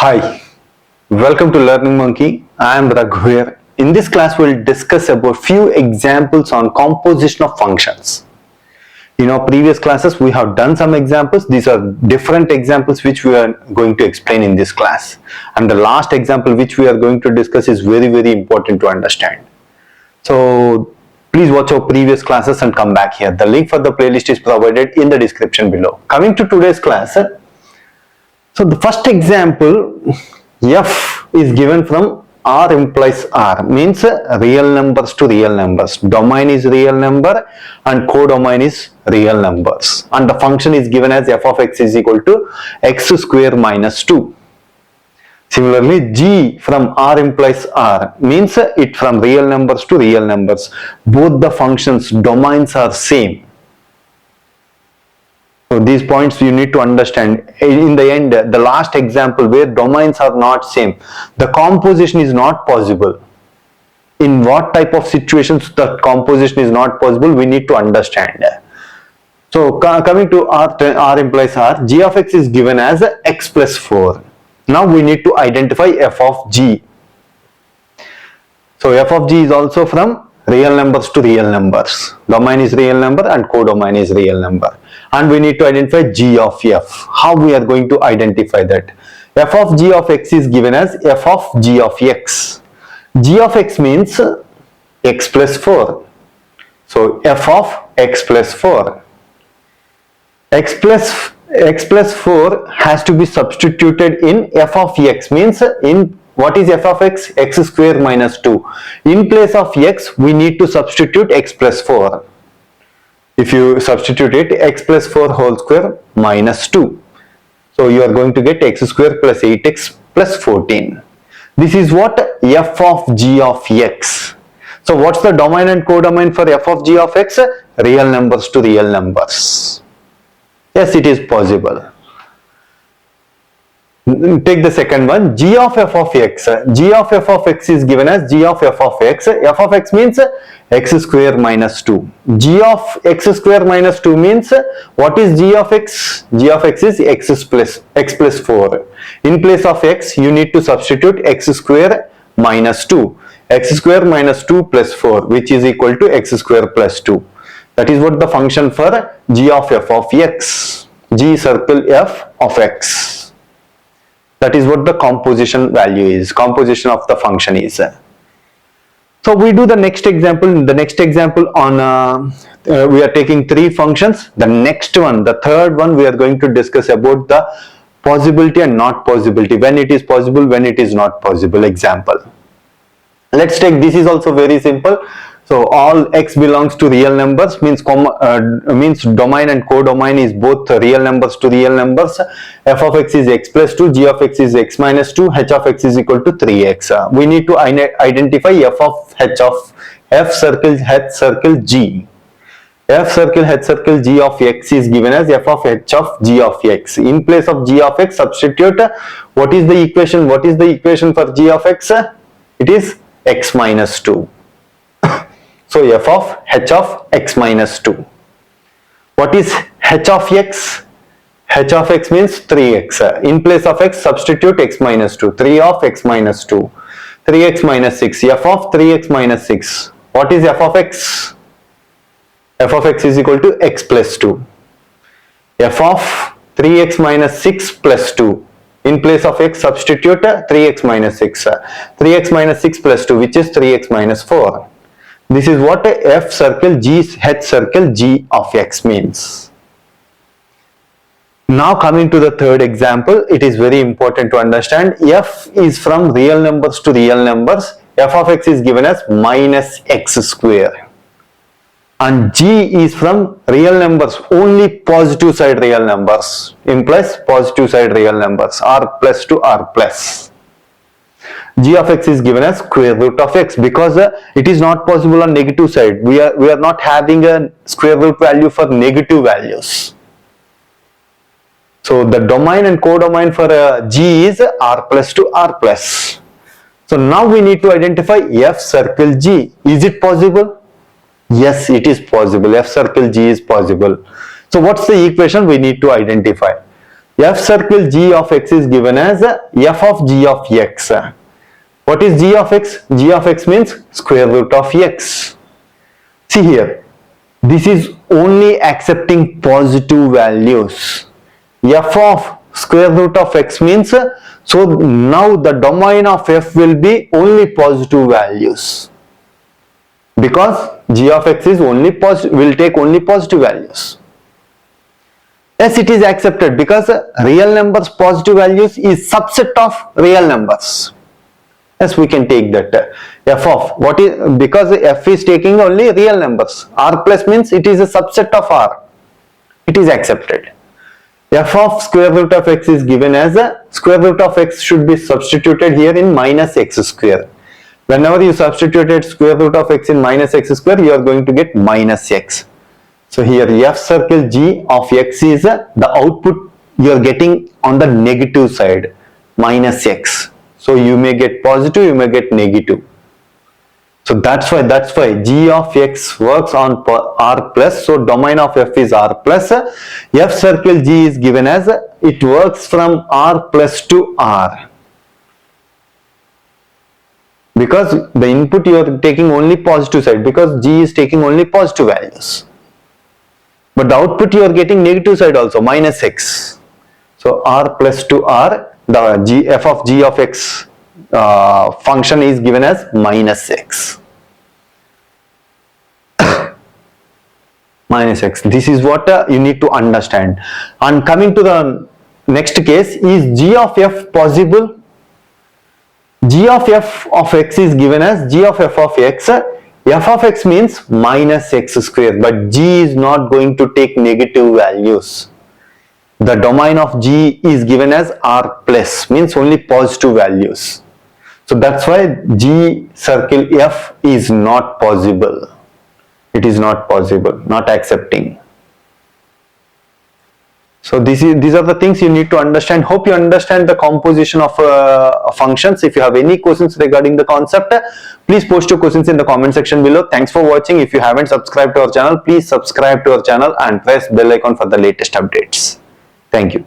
Hi, welcome to Learning Monkey. I am Raghu here. In this class, we'll discuss about few examples on composition of functions. In our previous classes, we have done some examples. These are different examples which we are going to explain in this class. And the last example which we are going to discuss is very important to understand. So, please watch our previous classes and come back here. The link for the playlist is provided in the description below. Coming to today's class, so the first example, f is given from R implies R, means real numbers to real numbers. Domain is real number and codomain is real numbers. And the function is given as f of x is equal to x square minus 2. Similarly, G from R implies R means it from real numbers to real numbers. Both the functions domains are same. So these points you need to understand. In the end, the last example where domains are not same, the composition is not possible. In what type of situations the composition is not possible, we need to understand. So coming to R implies R, G of x is given as x plus 4. Now we need to identify f of g. So f of g is also from real numbers to real numbers. Domain is real number and codomain is real number. And we need to identify g of f. How we are going to identify that? F of g of x is given as f of g of x. G of x means x plus 4. So f of x plus 4. X plus 4 has to be substituted in f of x, means in what is f of x? X square minus 2. In place of x, we need to substitute x plus 4. If you substitute it, x plus 4 whole square minus 2. So you are going to get x square plus 8x plus 14. This is what f of g of x. So what's the domain and codomain for f of g of x? Real numbers to real numbers. Yes, it is possible. Take the second one, g of f of x. G of f of x is given as g of f of x. F of x means x square minus 2. G of x square minus 2 means what is g of x? G of x is x plus 4. In place of x, you need to substitute x square minus 2. X square minus 2 plus 4, which is equal to x square plus 2. That is what the function for g of f of x. G circle f of x. That is what the composition value is, composition of the function is. So we do the next example. The next example on, we are taking three functions. The next one, the third one, we are going to discuss about the possibility and not possibility. When it is possible, when it is not possible. Example. Let's take, this is also very simple. So all x belongs to real numbers, means domain and codomain is both real numbers to real numbers. F of x is x plus 2, g of x is x minus 2, h of x is equal to 3x. We need to identify f of h of f circle h circle g. F circle h circle g of x is given as f of h of g of x. In place of g of x, substitute what is the equation? What is the equation for g of x? It is x minus 2. So f of h of x minus 2. What is h of x? H of x means 3x. In place of x, substitute x minus 2. 3 of x minus 2. 3x minus 6. F of 3x minus 6. What is f of x? F of x is equal to x plus 2. F of 3x minus 6 plus 2. In place of x, substitute 3x minus 6. 3x minus 6 plus 2, which is 3x minus 4. This is what f circle g h circle g of x means. Now coming to the third example, it is very important to understand f is from real numbers to real numbers. F of x is given as minus x square. And g is from real numbers, only positive side real numbers, implies positive side real numbers, r plus to r plus. G of x is given as square root of x because it is not possible on negative side. We are not having a square root value for negative values. So the domain and codomain for g is r plus to r plus. So now we need to identify f circle g. Is it possible? Yes, it is possible. F circle g is possible. So what's the equation we need to identify? F circle g of x is given as f of g of x. What is g of x? G of x means square root of x. See here, this is only accepting positive values. F of square root of x means, so now the domain of f will be only positive values, because g of x is only will take only positive values. Yes, it is accepted because real numbers positive values is subset of real numbers. Yes, we can take that. F of what is, because f is taking only real numbers. R plus means it is a subset of R. It is accepted. F of square root of x is given as a square root of x should be substituted here in minus x square. Whenever you substituted square root of x in minus x square, you are going to get minus x. So here f circle g of x is the output you are getting on the negative side, minus x. So you may get positive, you may get negative. So that's why g of x works on R plus. So domain of f is R plus. F circle g is given as it works from R plus to R. Because the input you are taking only positive side, because g is taking only positive values. But the output you are getting negative side also, minus x. So R plus to R, the f of g of x function is given as minus x. Minus x. This is what you need to understand. And coming to the next case, is g of f possible? G of f of x is given as g of f of x. F of x means minus x square, but g is not going to take negative values. The domain of g is given as R plus, means only positive values. So that's why g circle f is not possible. It is not possible, not accepting. So these are the things you need to understand. Hope you understand the composition of functions. If you have any questions regarding the concept, please post your questions in the comment section below. Thanks for watching. If you haven't subscribed to our channel, please subscribe to our channel and press bell icon for the latest updates. Thank you.